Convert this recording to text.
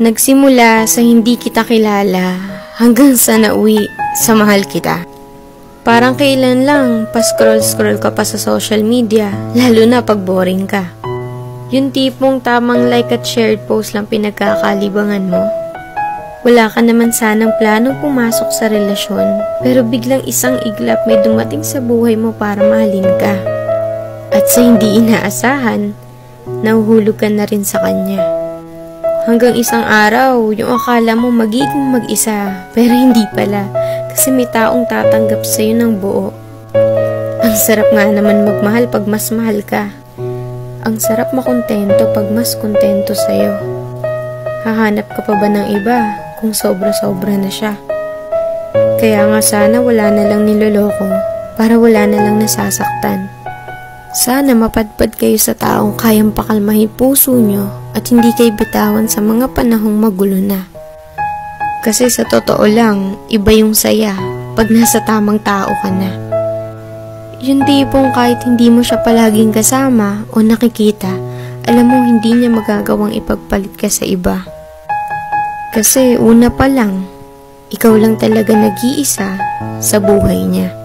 Nagsimula sa hindi kita kilala hanggang sa nauwi sa mahal kita. Parang kailan lang pa-scroll-scroll ka pa sa social media, lalo na pag boring ka. Yung tipong tamang like at shared post lang pinagkakalibangan mo. Wala ka naman sanang plano pumasok sa relasyon, pero biglang isang iglap may dumating sa buhay mo para mahalin ka. At sa hindi inaasahan, nahuhulog ka na rin sa kanya. Hanggang isang araw, yung akala mo magiging mag-isa, pero hindi pala, kasi may taong tatanggap sa'yo ng buo. Ang sarap nga naman magmahal pag mas mahal ka. Ang sarap makontento pag mas kontento sa'yo. Hahanap ka pa ba ng iba kung sobra-sobra na siya? Kaya nga sana wala na lang niloloko para wala na lang nasasaktan. Sana mapadpad kayo sa taong kayang pakalmahin puso nyo at hindi kayo bitawan sa mga panahong magulo na. Kasi sa totoo lang, iba yung saya pag nasa tamang tao ka na. Yung tipong kahit hindi mo siya palaging kasama o nakikita, alam mo hindi niya magagawang ipagpalit ka sa iba. Kasi una pa lang, ikaw lang talaga nag-iisa sa buhay niya.